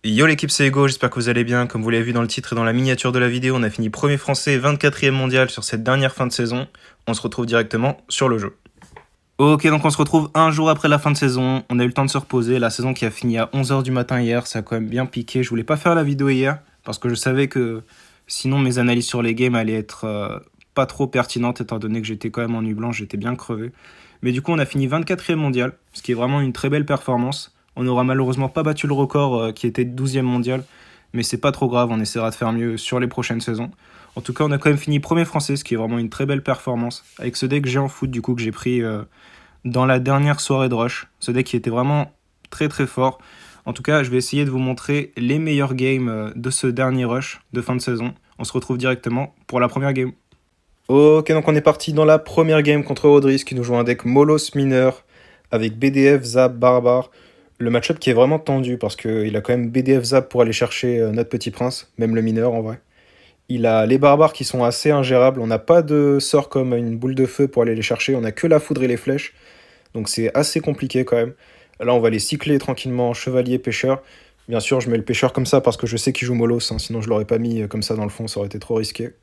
Yo l'équipe, c'est Ego, j'espère que vous allez bien. Comme vous l'avez vu dans le titre et dans la miniature de la vidéo, on a fini premier français et 24e mondial sur cette dernière fin de saison. On se retrouve directement sur le jeu. Ok, donc on se retrouve un jour après la fin de saison. On a eu le temps de se reposer. La saison qui a fini à 11h du matin hier, ça a quand même bien piqué. Je voulais pas faire la vidéo hier parce que je savais que sinon mes analyses sur les games allaient être pas trop pertinentes étant donné que j'étais quand même en nuit blanche, j'étais bien crevé. Mais du coup, on a fini 24e mondial, ce qui est vraiment une très belle performance. On n'aura malheureusement pas battu le record qui était 12e mondial, mais c'est pas trop grave, on essaiera de faire mieux sur les prochaines saisons. En tout cas, on a quand même fini premier français, ce qui est vraiment une très belle performance, avec ce deck géant foot du coup que j'ai pris dans la dernière soirée de rush. Ce deck qui était vraiment très très fort. En tout cas, je vais essayer de vous montrer les meilleurs games de ce dernier rush de fin de saison. On se retrouve directement pour la première game. Ok, donc on est parti dans la première game contre Rodris qui nous joue un deck Molos mineur avec BDF, Zap, Barbare. Le match-up qui est vraiment tendu parce qu'il a quand même BDF Zap pour aller chercher notre petit prince, même le mineur en vrai. Il a les barbares qui sont assez ingérables, on n'a pas de sort comme une boule de feu pour aller les chercher, on a que la foudre et les flèches, donc c'est assez compliqué quand même. Là on va les cycler tranquillement, chevalier, pêcheur. Bien sûr je mets le pêcheur comme ça parce que je sais qu'il joue Molos, hein, sinon je l'aurais pas mis comme ça dans le fond, ça aurait été trop risqué.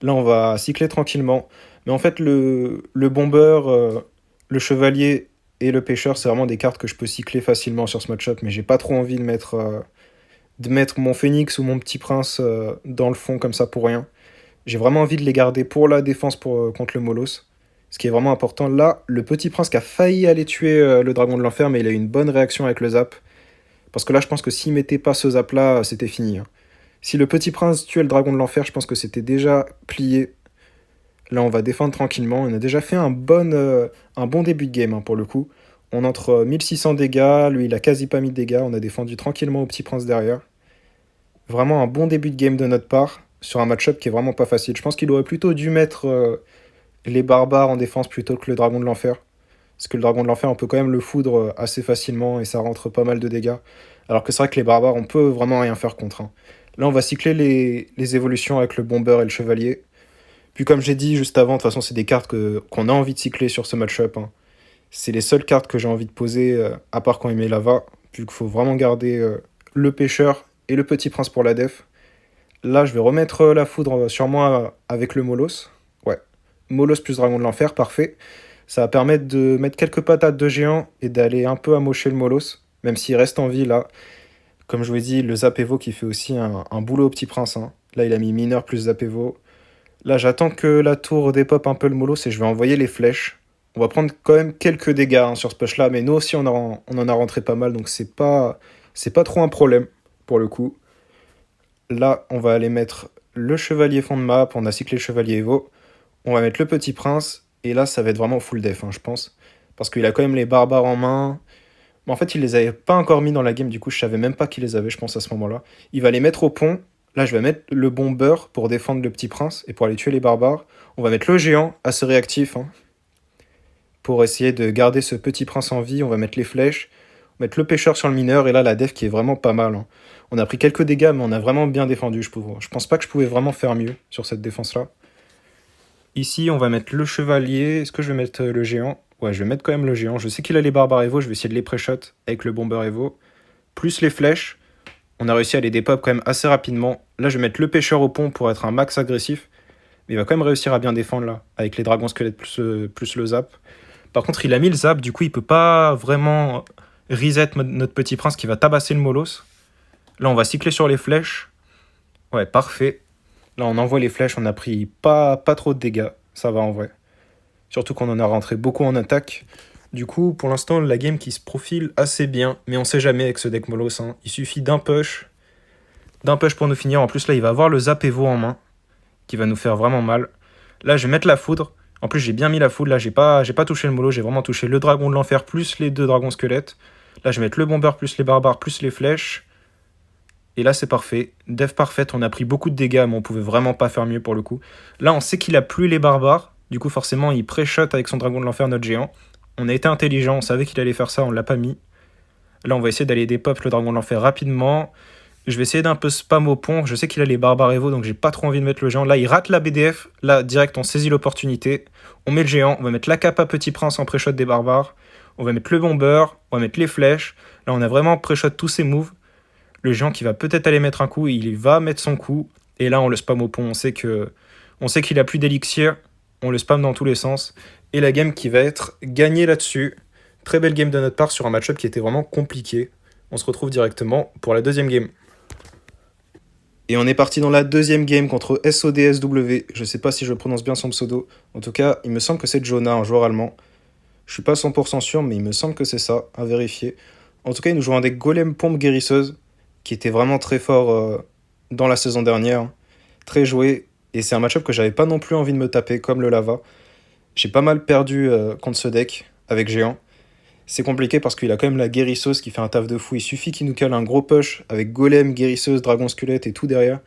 Là on va cycler tranquillement, mais en fait le bomber, le chevalier et le pêcheur, c'est vraiment des cartes que je peux cycler facilement sur ce match-up, mais j'ai pas trop envie de mettre mon phénix ou mon petit prince dans le fond comme ça pour rien. J'ai vraiment envie de les garder pour la défense contre le Molos. Ce qui est vraiment important. Là, le petit prince qui a failli aller tuer le dragon de l'enfer, mais il a eu une bonne réaction avec le zap. Parce que là, je pense que s'il mettait pas ce zap-là, c'était fini, hein. Si le petit prince tuait le dragon de l'enfer, je pense que c'était déjà plié. Là, on va défendre tranquillement. On a déjà fait un bon début de game, hein, pour le coup. On entre 1600 dégâts. Lui, il a quasi pas mis de dégâts. On a défendu tranquillement au petit prince derrière. Vraiment un bon début de game de notre part. Sur un match-up qui est vraiment pas facile. Je pense qu'il aurait plutôt dû mettre les barbares en défense plutôt que le dragon de l'enfer. Parce que le dragon de l'enfer, on peut quand même le foudre assez facilement et ça rentre pas mal de dégâts. Alors que c'est vrai que les barbares, on peut vraiment rien faire contre, hein. Là, on va cycler les évolutions avec le bomber et le chevalier. Puis comme j'ai dit juste avant, de toute façon, c'est des cartes qu'on a envie de cycler sur ce match-up, hein. C'est les seules cartes que j'ai envie de poser, à part quand il met lava, vu qu'il faut vraiment garder le pêcheur et le petit prince pour la def. Là, je vais remettre la foudre sur moi avec le Molos. Ouais, Molos plus dragon de l'enfer, parfait. Ça va permettre de mettre quelques patates de géant et d'aller un peu amocher le Molos, même s'il reste en vie là. Comme je vous ai dit, le Zap Evo qui fait aussi un boulot au petit prince, hein. Là, il a mis mineur plus Zap Evo. Là, j'attends que la tour dépop un peu le Molos et je vais envoyer les flèches. On va prendre quand même quelques dégâts, hein, sur ce push là, mais nous aussi on en a rentré pas mal, donc c'est pas trop un problème pour le coup. Là, on va aller mettre le chevalier fond de map, on a cyclé le chevalier Evo. On va mettre le petit prince, et là, ça va être vraiment full def, hein, je pense. Parce qu'il a quand même les barbares en main. Mais en fait, il les avait pas encore mis dans la game, du coup, je savais même pas qu'il les avait, je pense, à ce moment-là. Il va les mettre au pont. Là, je vais mettre le bomber pour défendre le petit prince et pour aller tuer les barbares. On va mettre le géant, assez réactif, hein, pour essayer de garder ce petit prince en vie. On va mettre les flèches, on va mettre le pêcheur sur le mineur, et là, la def qui est vraiment pas mal, hein. On a pris quelques dégâts, mais on a vraiment bien défendu. Je pense pas que je pouvais vraiment faire mieux sur cette défense-là. Ici, on va mettre le chevalier. Est-ce que je vais mettre le géant? Ouais, je vais mettre quand même le géant. Je sais qu'il a les barbares Evo, je vais essayer de les pré-shot avec le bomber Evo. Plus les flèches. On a réussi à les dépop quand même assez rapidement. Là, je vais mettre le pêcheur au pont pour être un max agressif. Mais il va quand même réussir à bien défendre là, avec les dragons squelettes plus le zap. Par contre, il a mis le zap, du coup, il peut pas vraiment reset notre petit prince qui va tabasser le Molos. Là, on va cycler sur les flèches. Ouais, parfait. Là, on envoie les flèches, on a pris pas trop de dégâts. Ça va en vrai. Surtout qu'on en a rentré beaucoup en attaque. Du coup, pour l'instant, la game qui se profile assez bien. Mais on sait jamais avec ce deck Molos, hein. Il suffit d'un push. D'un push pour nous finir. En plus, là, il va avoir le zap Evo en main, qui va nous faire vraiment mal. Là, je vais mettre la foudre. En plus, j'ai bien mis la foudre. Là, j'ai pas touché le mollo. J'ai vraiment touché le dragon de l'enfer plus les deux dragons squelettes. Là, je vais mettre le bomber plus les barbares plus les flèches. Et là, c'est parfait. Def parfaite. On a pris beaucoup de dégâts, mais on pouvait vraiment pas faire mieux pour le coup. Là, on sait qu'il a plus les barbares. Du coup, forcément, il pré-shot avec son dragon de l'enfer notre géant. On a été intelligent. On savait qu'il allait faire ça. On l'a pas mis. Là, on va essayer d'aller dépop le dragon de l'enfer rapidement. Je vais essayer d'un peu spam au pont. Je sais qu'il a les barbares Evo, donc j'ai pas trop envie de mettre le géant. Là, il rate la BDF. Là, direct, on saisit l'opportunité. On met le géant. On va mettre la capa petit prince en pré-shot des barbares. On va mettre le bomber. On va mettre les flèches. Là, on a vraiment pré-shot tous ces moves. Le géant qui va peut-être aller mettre un coup, il va mettre son coup. Et là, on le spam au pont. On sait qu'il a plus d'élixir. On le spam dans tous les sens. Et la game qui va être gagnée là-dessus. Très belle game de notre part sur un match-up qui était vraiment compliqué. On se retrouve directement pour la deuxième game. Et on est parti dans la deuxième game contre SODSW. Je sais pas si je prononce bien son pseudo. En tout cas, il me semble que c'est Jonah, un joueur allemand. Je suis pas 100% sûr, mais il me semble que c'est ça, à vérifier. En tout cas, il nous joue un deck Golem Pompe Guérisseuse, qui était vraiment très fort dans la saison dernière. Très joué, et c'est un match-up que j'avais pas non plus envie de me taper, comme le Lava. J'ai pas mal perdu contre ce deck, avec Géant. C'est compliqué parce qu'il a quand même la Guérisseuse qui fait un taf de fou. Il suffit qu'il nous cale un gros push avec Golem, Guérisseuse, Dragon Squelette et tout derrière.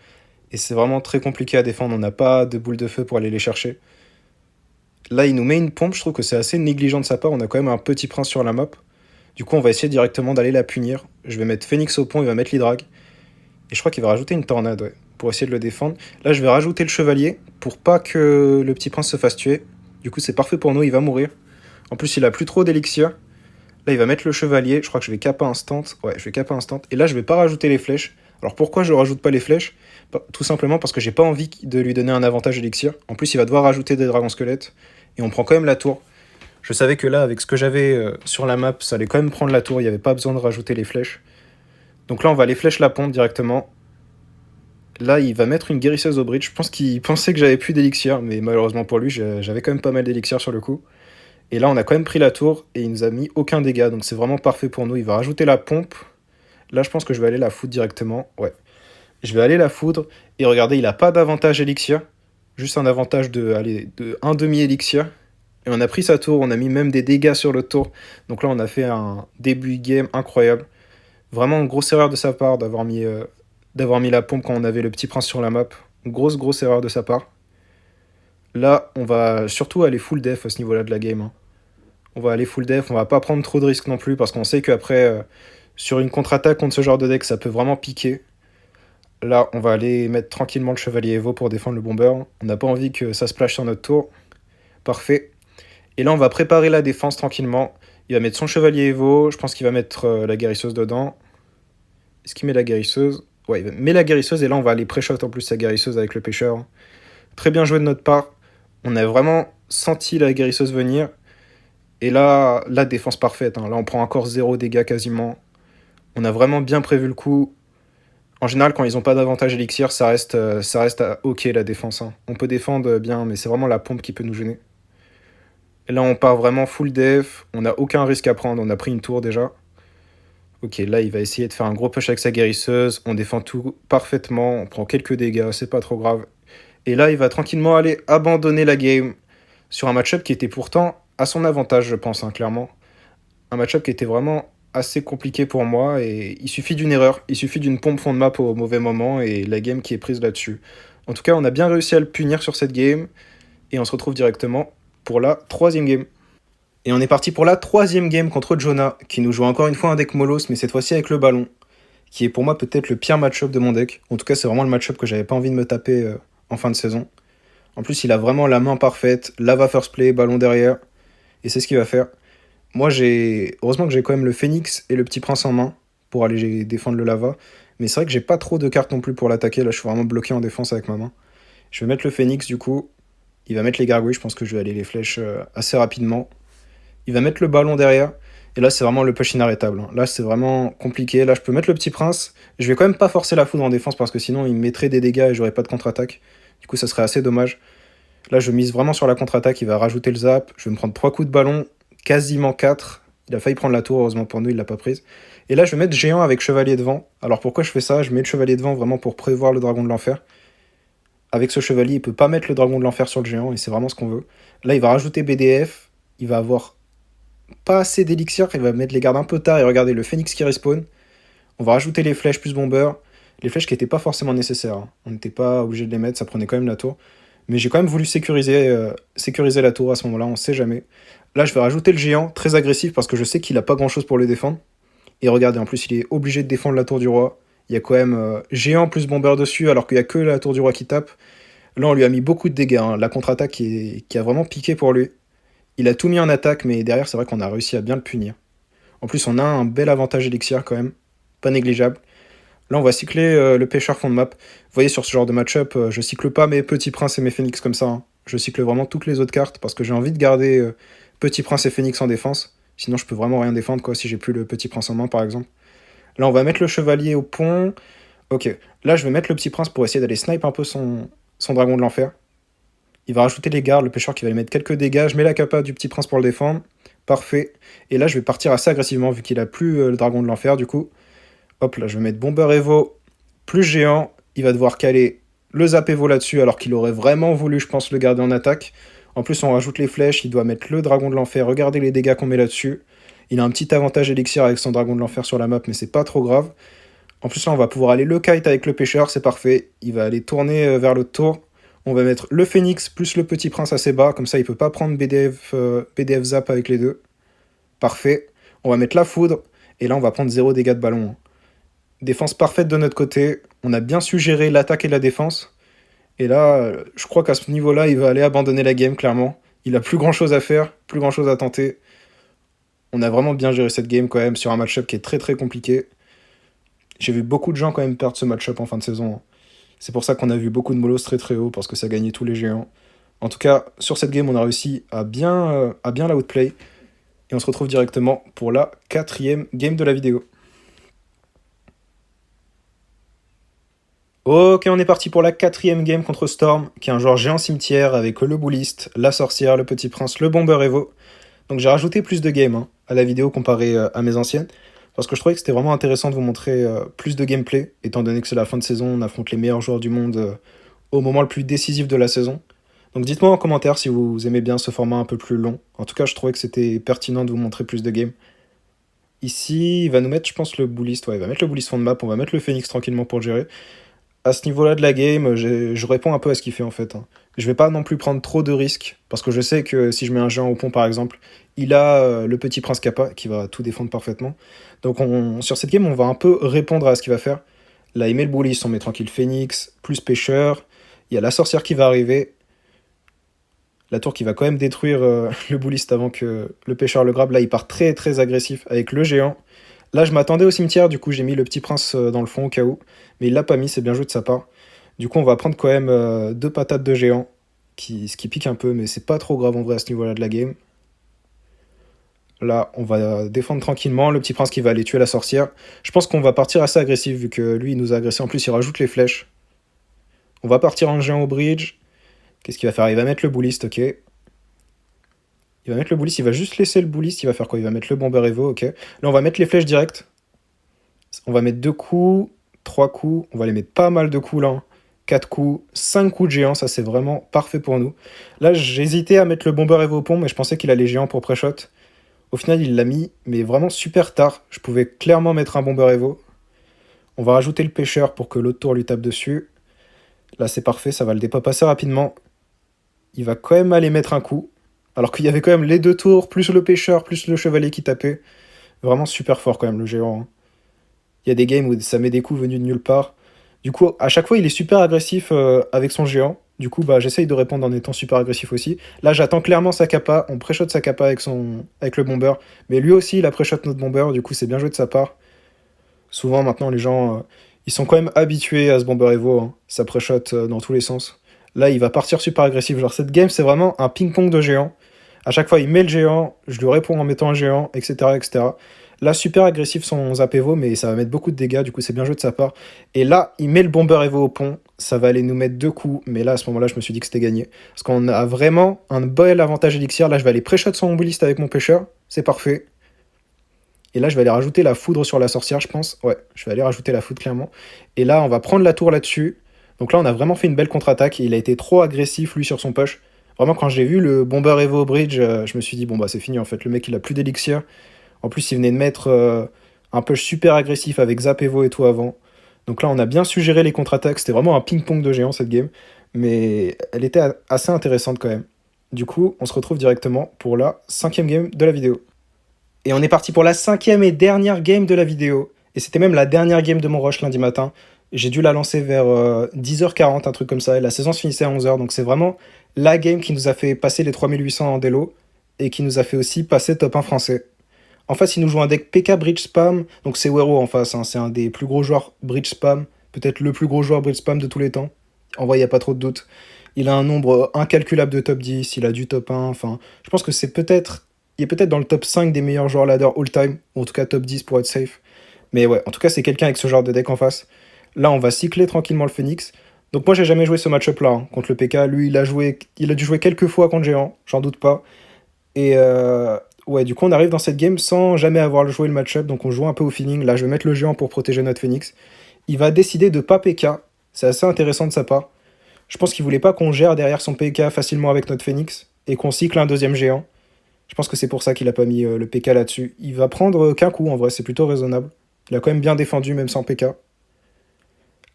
Et c'est vraiment très compliqué à défendre, on n'a pas de boule de feu pour aller les chercher. Là, il nous met une pompe, je trouve que c'est assez négligent de sa part. On a quand même un petit prince sur la map. Du coup, on va essayer directement d'aller la punir. Je vais mettre Phoenix au pont, il va mettre l'Hydrag. Et je crois qu'il va rajouter une tornade, ouais, pour essayer de le défendre. Là, je vais rajouter le chevalier pour pas que le petit prince se fasse tuer. Du coup, c'est parfait pour nous, il va mourir. En plus, il a plus trop d'élixir. Là, il va mettre le chevalier. Je crois que je vais kappa instant. Ouais, je vais kappa instant. Et là, je vais pas rajouter les flèches. Alors pourquoi je ne rajoute pas les flèches? Tout simplement parce que j'ai pas envie de lui donner un avantage élixir. En plus, il va devoir rajouter des dragons squelettes. Et on prend quand même la tour. Je savais que là, avec ce que j'avais sur la map, ça allait quand même prendre la tour. Il n'y avait pas besoin de rajouter les flèches. Donc là, on va les flèches la pompe directement. Là, il va mettre une guérisseuse au bridge. Je pense qu'il pensait que j'avais plus d'élixir. Mais malheureusement pour lui, j'avais quand même pas mal d'élixir sur le coup. Et là, on a quand même pris la tour. Et il nous a mis aucun dégât. Donc c'est vraiment parfait pour nous. Il va rajouter la pompe. Là, je pense que je vais aller la foudre directement. Ouais. Je vais aller la foudre. Et regardez, il n'a pas d'avantage élixir. Juste un avantage de 1 demi-élixir. Et on a pris sa tour, on a mis même des dégâts sur le tour. Donc là, on a fait un début de game incroyable. Vraiment une grosse erreur de sa part d'avoir mis la pompe quand on avait le petit prince sur la map. Grosse erreur de sa part. Là, on va surtout aller full def à ce niveau-là de la game, hein. On va aller full def, on va pas prendre trop de risques non plus, parce qu'on sait qu'après, sur une contre-attaque contre ce genre de deck, ça peut vraiment piquer. Là, on va aller mettre tranquillement le chevalier Evo pour défendre le bomber. On n'a pas envie que ça splash sur notre tour. Parfait. Et là, on va préparer la défense tranquillement. Il va mettre son chevalier Evo. Je pense qu'il va mettre la guérisseuse dedans. Est-ce qu'il met la guérisseuse? Ouais, il met la guérisseuse. Et là, on va aller pré-shot en plus sa guérisseuse avec le pêcheur. Très bien joué de notre part. On a vraiment senti la guérisseuse venir. Et là, la défense parfaite, hein. Là, on prend encore 0 dégâts quasiment. On a vraiment bien prévu le coup. En général, quand ils n'ont pas d'avantage élixir, ça reste ok la défense, hein. On peut défendre bien, mais c'est vraiment la pompe qui peut nous gêner. Et là, on part vraiment full def. On n'a aucun risque à prendre. On a pris une tour déjà. Ok, là, il va essayer de faire un gros push avec sa guérisseuse. On défend tout parfaitement. On prend quelques dégâts. C'est pas trop grave. Et là, il va tranquillement aller abandonner la game sur un match-up qui était pourtant à son avantage, je pense, hein, clairement. Un match-up qui était vraiment assez compliqué pour moi. Et il suffit d'une erreur. Il suffit d'une pompe fond de map au mauvais moment. Et la game qui est prise là-dessus. En tout cas, on a bien réussi à le punir sur cette game. Et on se retrouve directement pour la troisième game. Et on est parti pour la troisième game contre Jonah, qui nous joue encore une fois un deck Molos, mais cette fois-ci avec le ballon, qui est pour moi peut-être le pire match-up de mon deck. En tout cas, c'est vraiment le match-up que j'avais pas envie de me taper en fin de saison. En plus, il a vraiment la main parfaite, lava first play, ballon derrière, et c'est ce qu'il va faire. Moi, heureusement que j'ai quand même le Phoenix et le petit prince en main pour aller défendre le lava, mais c'est vrai que j'ai pas trop de cartes non plus pour l'attaquer. Là, je suis vraiment bloqué en défense avec ma main. Je vais mettre le Phoenix du coup. Il va mettre les gargouilles, je pense que je vais aller les flèches assez rapidement. Il va mettre le ballon derrière. Et là, c'est vraiment le push inarrêtable, hein. Là, c'est vraiment compliqué. Là, je peux mettre le petit prince. Je vais quand même pas forcer la foudre en défense parce que sinon, il me mettrait des dégâts et j'aurais pas de contre-attaque. Du coup, ça serait assez dommage. Là, je mise vraiment sur la contre-attaque. Il va rajouter le zap. Je vais me prendre 3 coups de ballon, quasiment 4. Il a failli prendre la tour, heureusement pour nous, il l'a pas prise. Et là, je vais mettre géant avec chevalier devant. Alors pourquoi je fais ça? Je mets le chevalier devant vraiment pour prévoir le dragon de l'enfer. Avec ce chevalier, il peut pas mettre le dragon de l'enfer sur le géant, et c'est vraiment ce qu'on veut. Là, il va rajouter BDF, il va avoir pas assez d'élixir, il va mettre les gardes un peu tard, et regardez, le phoenix qui respawn. On va rajouter les flèches plus bomber, les flèches qui n'étaient pas forcément nécessaires, hein. On n'était pas obligé de les mettre, ça prenait quand même la tour. Mais j'ai quand même voulu sécuriser la tour à ce moment-là, on sait jamais. Là, je vais rajouter le géant, très agressif, parce que je sais qu'il a pas grand-chose pour le défendre. Et regardez, en plus, il est obligé de défendre la tour du roi. Il y a quand même géant plus bomber dessus, alors qu'il n'y a que la tour du roi qui tape. Là, on lui a mis beaucoup de dégâts, hein. La contre-attaque qui a vraiment piqué pour lui. Il a tout mis en attaque, mais derrière, c'est vrai qu'on a réussi à bien le punir. En plus, on a un bel avantage élixir quand même, pas négligeable. Là, on va cycler le pêcheur fond de map. Vous voyez, sur ce genre de match-up, je cycle pas mes petits princes et mes phénix comme ça, hein. Je cycle vraiment toutes les autres cartes parce que j'ai envie de garder petit prince et phénix en défense. Sinon, je peux vraiment rien défendre, quoi, si j'ai plus le petit prince en main, par exemple. Là, on va mettre le chevalier au pont. Ok. Là, je vais mettre le petit prince pour essayer d'aller snipe un peu son dragon de l'enfer. Il va rajouter les gardes, le pêcheur qui va lui mettre quelques dégâts. Je mets la capa du petit prince pour le défendre. Parfait. Et là, je vais partir assez agressivement vu qu'il a plus le dragon de l'enfer, du coup. Hop, là, je vais mettre Bomber Evo plus géant. Il va devoir caler le Zap Evo là-dessus, alors qu'il aurait vraiment voulu, je pense, le garder en attaque. En plus, on rajoute les flèches. Il doit mettre le dragon de l'enfer. Regardez les dégâts qu'on met là-dessus. Il a un petit avantage élixir avec son dragon de l'enfer sur la map, mais c'est pas trop grave. En plus, là, on va pouvoir aller le kite avec le pêcheur. C'est parfait. Il va aller tourner vers l'autre tour. On va mettre le phénix plus le petit prince assez bas. Comme ça, il peut pas prendre BDF Zap avec les deux. Parfait. On va mettre la foudre. Et là, on va prendre 0 dégâts de ballon. Défense parfaite de notre côté. On a bien su gérer l'attaque et la défense. Et là, je crois qu'à ce niveau-là, il va aller abandonner la game, clairement. Il a plus grand-chose à faire, plus grand-chose à tenter. On a vraiment bien géré cette game quand même sur un match-up qui est très très compliqué. J'ai vu beaucoup de gens quand même perdre ce match-up en fin de saison. C'est pour ça qu'on a vu beaucoup de molos très très haut, parce que ça gagnait tous les géants. En tout cas, sur cette game, on a réussi à bien la outplay. Et on se retrouve directement pour la 4e game de la vidéo. Ok, on est parti pour la 4e game contre Storm, qui est un joueur géant cimetière avec le bouliste, la sorcière, le petit prince, le bomber Evo. Donc j'ai rajouté plus de games à la vidéo comparé à mes anciennes, parce que je trouvais que c'était vraiment intéressant de vous montrer plus de gameplay, étant donné que c'est la fin de saison, on affronte les meilleurs joueurs du monde au moment le plus décisif de la saison. Donc dites-moi en commentaire si vous aimez bien ce format un peu plus long. En tout cas, je trouvais que c'était pertinent de vous montrer plus de games. Ici, il va nous mettre, je pense, le bullist. Ouais, il va mettre le bullist fond de map, on va mettre le phoenix tranquillement pour gérer. À ce niveau-là de la game, je réponds un peu à ce qu'il fait en fait. Je vais pas non plus prendre trop de risques, parce que je sais que si je mets un géant au pont par exemple, il a le petit prince Kappa qui va tout défendre parfaitement. Donc sur cette game, on va un peu répondre à ce qu'il va faire. Là, il met le bullish, on met tranquille Phoenix, plus pêcheur. Il y a la sorcière qui va arriver. La tour qui va quand même détruire le bullist avant que le pêcheur le grabe. Là, il part très très agressif avec le géant. Là, je m'attendais au cimetière, du coup, j'ai mis le petit prince dans le fond au cas où. Mais il l'a pas mis, c'est bien joué de sa part. Du coup, on va prendre quand même 2 patates de géant, ce qui pique un peu, mais c'est pas trop grave en vrai à ce niveau-là de la game. Là, on va défendre tranquillement. Le petit prince qui va aller tuer la sorcière. Je pense qu'on va partir assez agressif, vu que lui, il nous a agressé. En plus, il rajoute les flèches. On va partir en géant au bridge. Qu'est-ce qu'il va faire? Il va mettre le bullist, ok. Il va mettre le bullist, il va juste laisser le bullist. Il va faire quoi? Il va mettre le bomber Evo, ok. Là, on va mettre les flèches directes. On va mettre 2 coups, 3 coups. On va les mettre pas mal de coups là. 4 coups, 5 coups de géant. Ça, c'est vraiment parfait pour nous. Là, j'hésitais à mettre le bomber Evo au pont, mais je pensais qu'il allait géant pour pré-shot. Au final, il l'a mis, mais vraiment super tard. Je pouvais clairement mettre un bomber Evo. On va rajouter le pêcheur pour que l'autre tour lui tape dessus. Là, c'est parfait, ça va le dépop assez rapidement. Il va quand même aller mettre un coup. Alors qu'il y avait quand même les 2 tours, plus le pêcheur, plus le chevalier qui tapait. Vraiment super fort quand même, le géant. Il y a des games où ça met des coups venus de nulle part. Du coup, à chaque fois, il est super agressif avec son géant. Du coup, j'essaye de répondre en étant super agressif aussi. Là, j'attends clairement sa capa. On pré-shot sa capa avec le bomber. Mais lui aussi, il a pré-shot notre bomber. Du coup, c'est bien joué de sa part. Souvent, maintenant, les gens, ils sont quand même habitués à ce bomber Evo. Ça pré-shot dans tous les sens. Là, il va partir super agressif. Genre, cette game, c'est vraiment un ping-pong de géant. À chaque fois, il met le géant. Je lui réponds en mettant un géant, etc., etc. Là, super agressif son Zap Evo, mais ça va mettre beaucoup de dégâts, du coup c'est bien joué de sa part. Et là, il met le Bomber Evo au pont, ça va aller nous mettre 2 coups, mais là, à ce moment-là, je me suis dit que c'était gagné. Parce qu'on a vraiment un bel avantage élixir. Là, je vais aller pré-shot son bouliste avec mon pêcheur, c'est parfait. Et là, je vais aller rajouter la foudre sur la sorcière, je pense. Ouais, je vais aller rajouter la foudre, clairement. Et là, on va prendre la tour là-dessus. Donc là, on a vraiment fait une belle contre-attaque, et il a été trop agressif, lui, sur son push. Vraiment, quand j'ai vu le Bomber Evo au bridge, je me suis dit, bon, bah c'est fini, en fait. Le mec, il a plus d'élixir. En plus, il venait de mettre un push super agressif avec Zap Evo et tout avant. Donc là, on a bien su gérer les contre-attaques. C'était vraiment un ping-pong de géant, cette game. Mais elle était assez intéressante quand même. Du coup, on se retrouve directement pour la 5e game de la vidéo. Et on est parti pour la 5e et dernière game de la vidéo. Et c'était même la dernière game de mon rush lundi matin. J'ai dû la lancer vers 10h40, un truc comme ça. Et la saison se finissait à 11h. Donc c'est vraiment la game qui nous a fait passer les 3800 en délo. Et qui nous a fait aussi passer top 1 français. En face, il nous joue un deck PK Bridge Spam. Donc c'est Wero en face, hein. C'est un des plus gros joueurs Bridge Spam. Peut-être le plus gros joueur Bridge Spam de tous les temps. En vrai, il n'y a pas trop de doute. Il a un nombre incalculable de top 10, il a du top 1. Enfin, je pense que c'est peut-être... Il est peut-être dans le top 5 des meilleurs joueurs ladder all-time. Ou en tout cas top 10 pour être safe. Mais ouais, en tout cas, c'est quelqu'un avec ce genre de deck en face. Là, on va cycler tranquillement le Phoenix. Donc moi, j'ai jamais joué ce match-up là, hein, contre le PK. Lui, il a dû jouer quelques fois contre Géant, j'en doute pas. Et ouais, du coup, on arrive dans cette game sans jamais avoir joué le match-up. Donc on joue un peu au feeling. Là, je vais mettre le Géant pour protéger notre Phoenix. Il va décider de pas PK. C'est assez intéressant de sa part. Je pense qu'il voulait pas qu'on gère derrière son PK facilement avec notre Phoenix et qu'on cycle un deuxième Géant. Je pense que c'est pour ça qu'il a pas mis le PK là-dessus. Il va prendre qu'un coup, en vrai, c'est plutôt raisonnable. Il a quand même bien défendu, même sans PK.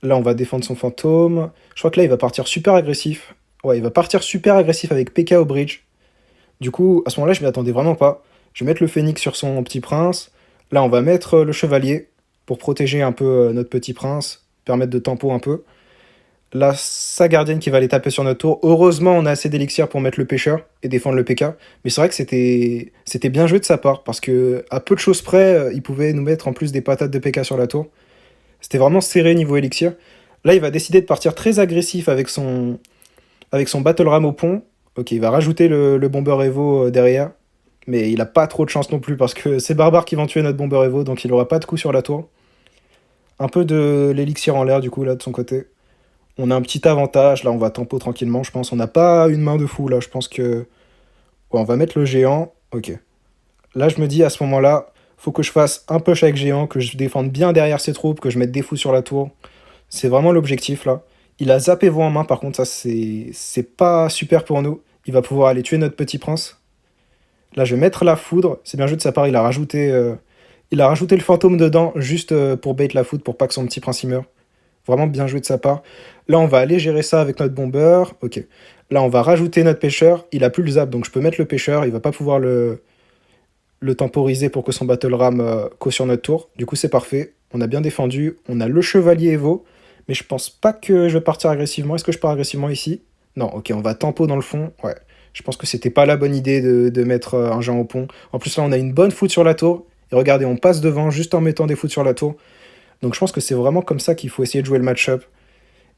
Là, on va défendre son fantôme. Je crois que là, il va partir super agressif. Ouais, il va partir super agressif avec PK au bridge. Du coup, à ce moment-là, je m'y attendais vraiment pas. Je vais mettre le phénix sur son petit prince. Là, on va mettre le chevalier pour protéger un peu notre petit prince, permettre de tempo un peu. Là, sa gardienne qui va aller taper sur notre tour. Heureusement, on a assez d'élixir pour mettre le pêcheur et défendre le PK. Mais c'est vrai que c'était bien joué de sa part, parce que à peu de choses près, il pouvait nous mettre en plus des patates de PK sur la tour. C'était vraiment serré niveau élixir. Là, il va décider de partir très agressif avec son Battle Ram au pont. Ok, il va rajouter le Bomber Evo derrière. Mais il a pas trop de chance non plus, parce que c'est Barbare qui vont tuer notre Bomber Evo, donc il aura pas de coup sur la tour. Un peu de l'élixir en l'air, du coup, là, de son côté. On a un petit avantage. Là, on va tempo tranquillement, je pense. On n'a pas une main de fou, là. Je pense que... Ouais, on va mettre le géant. Ok. Là, je me dis, à ce moment-là, faut que je fasse un push avec géant, que je défende bien derrière ses troupes, que je mette des fous sur la tour. C'est vraiment l'objectif, là. Il a zappé Evo en main, par contre, ça, c'est pas super pour nous. Il va pouvoir aller tuer notre petit prince. Là, je vais mettre la foudre. C'est bien joué de sa part, il a rajouté le fantôme dedans, juste pour bait la foudre, pour pas que son petit prince y meure. Vraiment bien joué de sa part. Là, on va aller gérer ça avec notre bomber. Ok. Là, on va rajouter notre pêcheur. Il a plus le zap, donc je peux mettre le pêcheur. Il va pas pouvoir le temporiser pour que son battle ram cautionne notre tour. Du coup, c'est parfait. On a bien défendu. On a le chevalier Evo. Mais je pense pas que je vais partir agressivement. Est-ce que je pars agressivement ici? Non, ok, on va tempo dans le fond. Ouais. Je pense que c'était pas la bonne idée de mettre un géant au pont. En plus, là, on a une bonne foot sur la tour. Et regardez, on passe devant juste en mettant des foot sur la tour. Donc je pense que c'est vraiment comme ça qu'il faut essayer de jouer le match-up.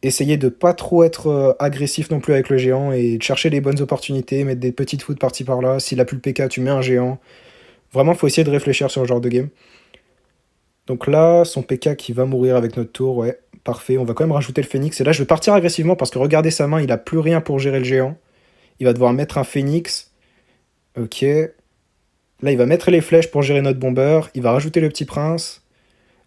Essayer de pas trop être agressif non plus avec le géant et de chercher les bonnes opportunités, mettre des petites foot par-ci par-là. S'il a plus le PK, tu mets un géant. Vraiment, il faut essayer de réfléchir sur ce genre de game. Donc là, son PK qui va mourir avec notre tour, ouais, parfait. On va quand même rajouter le phénix. Et là, je vais partir agressivement parce que regardez sa main, il a plus rien pour gérer le géant. Il va devoir mettre un phénix. Ok. Là, il va mettre les flèches pour gérer notre bomber. Il va rajouter le petit prince.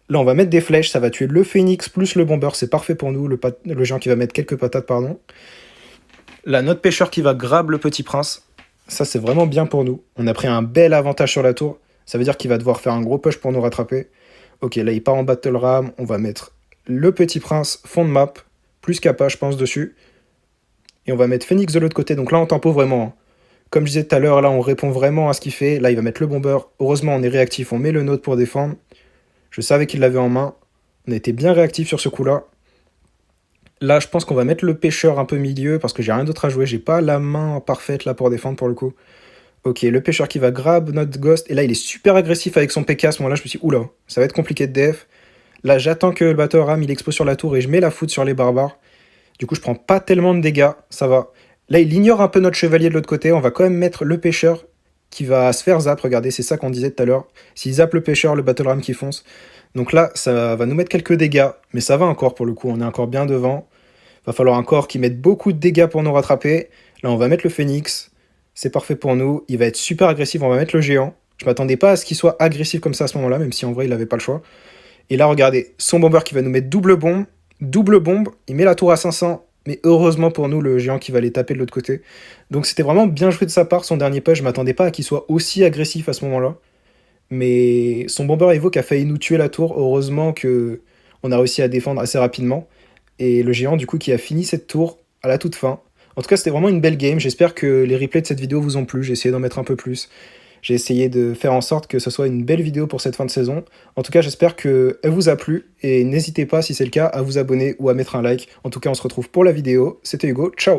Là, on va mettre des flèches, ça va tuer le phénix plus le bomber, c'est parfait pour nous. Le géant qui va mettre quelques patates, pardon. Là, notre pêcheur qui va grab le petit prince. Ça, c'est vraiment bien pour nous. On a pris un bel avantage sur la tour. Ça veut dire qu'il va devoir faire un gros push pour nous rattraper. Ok, là, il part en battle ram. On va mettre le petit prince fond de map, plus kappa, je pense, dessus. Et on va mettre phénix de l'autre côté. Donc là, on tempo vraiment, hein. Comme je disais tout à l'heure, là, on répond vraiment à ce qu'il fait. Là, il va mettre le bomber. Heureusement, on est réactif. On met le nôtre pour défendre. Je savais qu'il l'avait en main. On a été bien réactif sur ce coup-là. Là, je pense qu'on va mettre le pêcheur un peu milieu parce que j'ai rien d'autre à jouer. J'ai pas la main parfaite là pour défendre pour le coup. Ok, le pêcheur qui va grab notre ghost. Et là, il est super agressif avec son PK. À ce moment-là, je me suis dit, oula, ça va être compliqué de def. Là, j'attends que le batteur ram il expose sur la tour et je mets la foudre sur les barbares. Du coup, je prends pas tellement de dégâts. Ça va. Là, il ignore un peu notre chevalier de l'autre côté. On va quand même mettre le pêcheur qui va se faire zap. Regardez, c'est ça qu'on disait tout à l'heure. S'il zappe le pêcheur, le battle ram qui fonce. Donc là, ça va nous mettre quelques dégâts. Mais ça va encore pour le coup. On est encore bien devant. Va falloir encore qu'il mette beaucoup de dégâts pour nous rattraper. Là, on va mettre le phénix. C'est parfait pour nous. Il va être super agressif. On va mettre le géant. Je m'attendais pas à ce qu'il soit agressif comme ça à ce moment-là, même si en vrai, il avait pas le choix. Et là, regardez, son bomber qui va nous mettre double bombe. Double bombe. Il met la tour à 500. Mais heureusement pour nous, le géant qui va les taper de l'autre côté. Donc c'était vraiment bien joué de sa part, son dernier push. Je m'attendais pas à qu'il soit aussi agressif à ce moment-là. Mais son bomber Evo qui a failli nous tuer la tour. Heureusement que on a réussi à défendre assez rapidement. Et le géant, du coup, qui a fini cette tour à la toute fin. En tout cas, c'était vraiment une belle game. J'espère que les replays de cette vidéo vous ont plu. J'ai essayé d'en mettre un peu plus. J'ai essayé de faire en sorte que ce soit une belle vidéo pour cette fin de saison. En tout cas, j'espère qu'elle vous a plu. Et n'hésitez pas, si c'est le cas, à vous abonner ou à mettre un like. En tout cas, on se retrouve pour la vidéo. C'était Hugo. Ciao!